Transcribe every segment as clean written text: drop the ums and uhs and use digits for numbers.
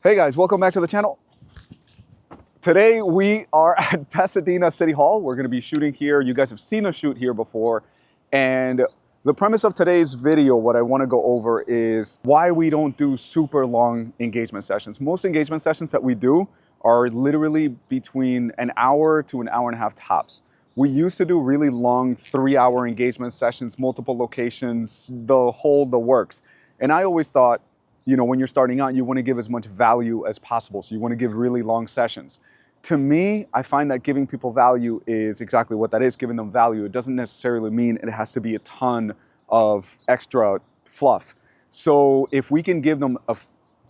Hey guys, welcome back to the channel. Today we are at Pasadena City Hall. We're going to be shooting here. You guys have seen us shoot here before. And the premise of today's video, what I want to go over is why we don't do super long engagement sessions. Most engagement sessions that we do are literally between an hour to an hour and a half tops. We used to do really long 3-hour engagement sessions, multiple locations, the works. And I always thought, you know, when you're starting out, you want to give as much value as possible. So you want to give really long sessions. To me, I find that giving people value is exactly what that is, giving them value. It doesn't necessarily mean it has to be a ton of extra fluff. So if we can give them a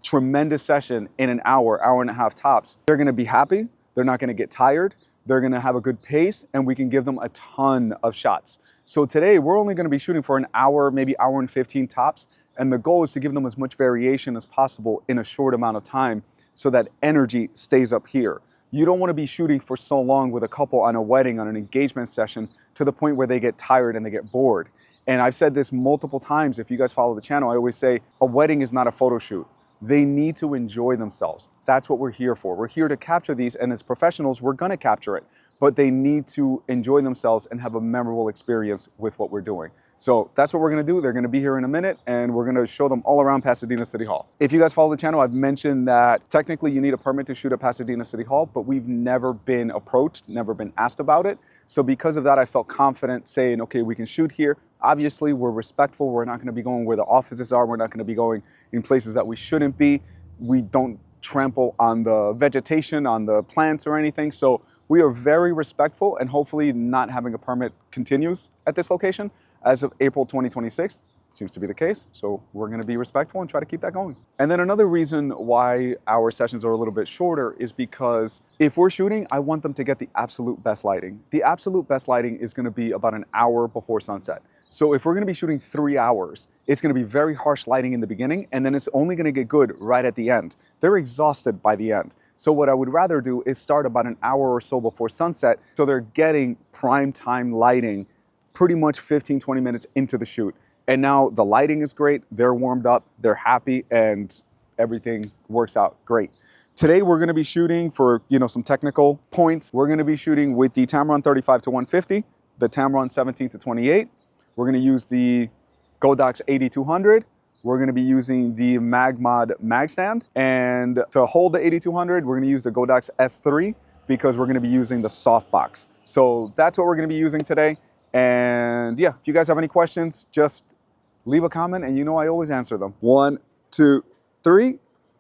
tremendous session in an hour, hour and a half tops, they're going to be happy. They're not going to get tired. They're going to have a good pace, and we can give them a ton of shots. So today we're only going to be shooting for an hour, maybe hour and 15 tops. And the goal is to give them as much variation as possible in a short amount of time so that energy stays up here. You don't want to be shooting for so long with a couple on a wedding, on an engagement session, to the point where they get tired and they get bored. And I've said this multiple times. If you guys follow the channel, I always say a wedding is not a photo shoot. They need to enjoy themselves. That's what we're here for. We're here to capture these, and as professionals, we're going to capture it. But they need to enjoy themselves and have a memorable experience with what we're doing. So that's what we're going to do. They're going to be here in a minute, and we're going to show them all around Pasadena City Hall. If you guys follow the channel, I've mentioned that technically you need a permit to shoot at Pasadena City Hall, but we've never been approached, never been asked about it. So because of that, I felt confident saying, okay, we can shoot here. Obviously, we're respectful. We're not going to be going where the offices are. We're not going to be going in places that we shouldn't be. We don't trample on the vegetation, on the plants or anything. So we are very respectful, and hopefully not having a permit continues at this location. As of April 2026, seems to be the case. So we're going to be respectful and try to keep that going. And then another reason why our sessions are a little bit shorter is because if we're shooting, I want them to get the absolute best lighting. The absolute best lighting is going to be about an hour before sunset. So if we're going to be shooting 3 hours, it's going to be very harsh lighting in the beginning, and then it's only going to get good right at the end. They're exhausted by the end. So what I would rather do is start about an hour or so before sunset, so they're getting prime time lighting pretty much 15-20 minutes into the shoot. And now the lighting is great, they're warmed up, they're happy, and everything works out great. Today we're going to be shooting for, some technical points. We're going to be shooting with the Tamron 35-150, the Tamron 17-28. We're going to use the Godox 8200. We're going to be using the MagMod mag stand. And to hold the 8200, we're going to use the Godox S3 because we're going to be using the softbox. So that's what we're going to be using today. And yeah, if you guys have any questions, just leave a comment, and I always answer them. 1, 2, 3.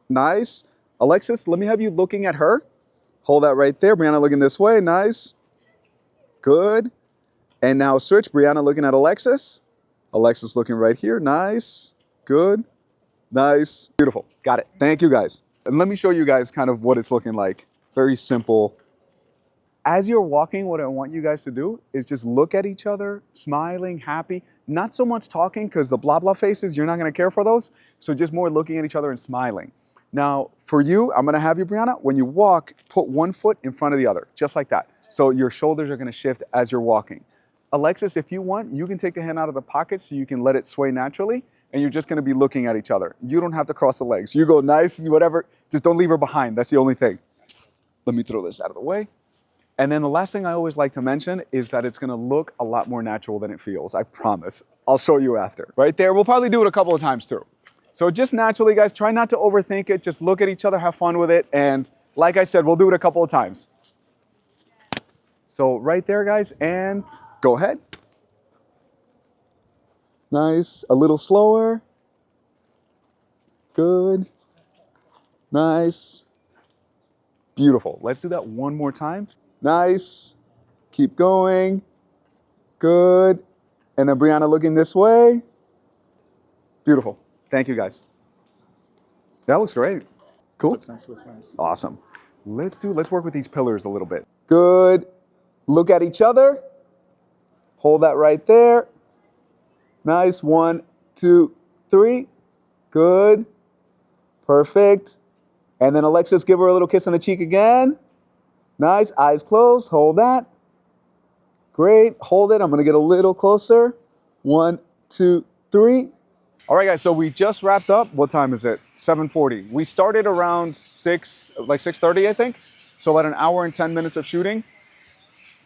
Nice. Alexis, let me have you looking at her. Hold that right there. Brianna looking this way. Nice. Good. And now switch. Brianna looking at Alexis. Alexis looking right here. Nice. Good. Nice. Beautiful. Got it. Thank you guys. And let me show you guys kind of what it's looking like. Very simple. As you're walking, what I want you guys to do is just look at each other, smiling, happy, not so much talking, because the blah, blah faces, you're not going to care for those. So just more looking at each other and smiling. Now, for you, I'm going to have you, Brianna, when you walk, put one foot in front of the other, just like that. So your shoulders are going to shift as you're walking. Alexis, if you want, you can take the hand out of the pocket so you can let it sway naturally, and you're just going to be looking at each other. You don't have to cross the legs. You go nice, whatever. Just don't leave her behind. That's the only thing. Let me throw this out of the way. And then the last thing I always like to mention is that it's going to look a lot more natural than it feels. I promise. I'll show you after. Right there. We'll probably do it a couple of times too. So just naturally, guys, try not to overthink it. Just look at each other, have fun with it. And like I said, we'll do it a couple of times. So right there, guys, and go ahead. Nice. A little slower. Good. Nice. Beautiful. Let's do that one more time. Nice. Keep going. Good. And then Brianna looking this way. Beautiful. Thank you, guys. That looks great. Cool. Looks nice, looks nice. Awesome. Let's work with these pillars a little bit. Good. Look at each other. Hold that right there. Nice. 1, 2, 3. Good. Perfect. And then Alexis, give her a little kiss on the cheek again. Nice. Eyes closed. Hold that. Great. Hold it. I'm going to get a little closer. 1, 2, 3. All right, guys, so we just wrapped up. What time is it? 7:40. We started around 6:30, I think. So about an hour and 10 minutes of shooting.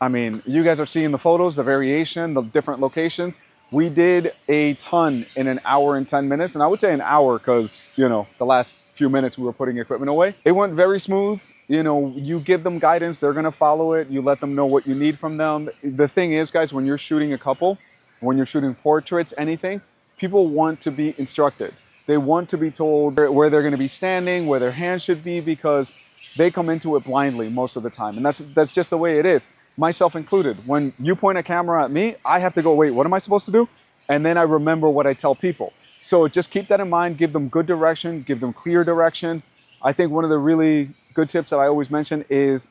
I mean, you guys are seeing the photos, the variation, the different locations. We did a ton in an hour and 10 minutes. And I would say an hour because, you know, the last few minutes we were putting equipment away. It went very smooth. You know, you give them guidance, they're going to follow it. You let them know what you need from them. The thing is, guys, when you're shooting a couple, when you're shooting portraits, anything, people want to be instructed. They want to be told where they're going to be standing, where their hands should be, because they come into it blindly most of the time. And that's just the way it is, myself included. When you point a camera at me, I have to go, wait, what am I supposed to do? And then I remember what I tell people. So just keep that in mind, give them good direction, give them clear direction. I think one of the really good tips that I always mention is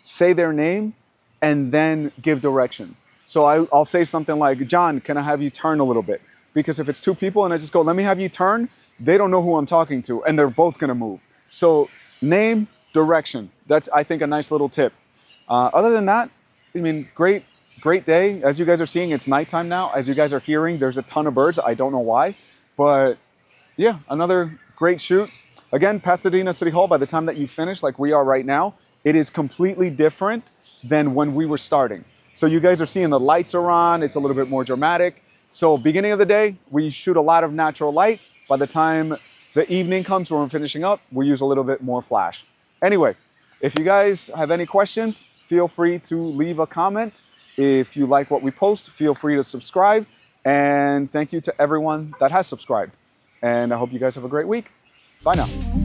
say their name and then give direction. So I'll say something like, John, can I have you turn a little bit? Because if it's two people and I just go, let me have you turn, they don't know who I'm talking to and they're both gonna move. So name, direction. That's, I think, a nice little tip. Other than that, I mean, great day. As you guys are seeing, it's nighttime now. As you guys are hearing, there's a ton of birds. I don't know why, but yeah, another great shoot. Again, Pasadena City Hall, by the time that you finish, like we are right now, it is completely different than when we were starting. So you guys are seeing the lights are on, it's a little bit more dramatic. So beginning of the day, we shoot a lot of natural light. By the time the evening comes when we're finishing up, we use a little bit more flash. Anyway, if you guys have any questions, feel free to leave a comment. If you like what we post, feel free to subscribe. And thank you to everyone that has subscribed. And I hope you guys have a great week. Bye now.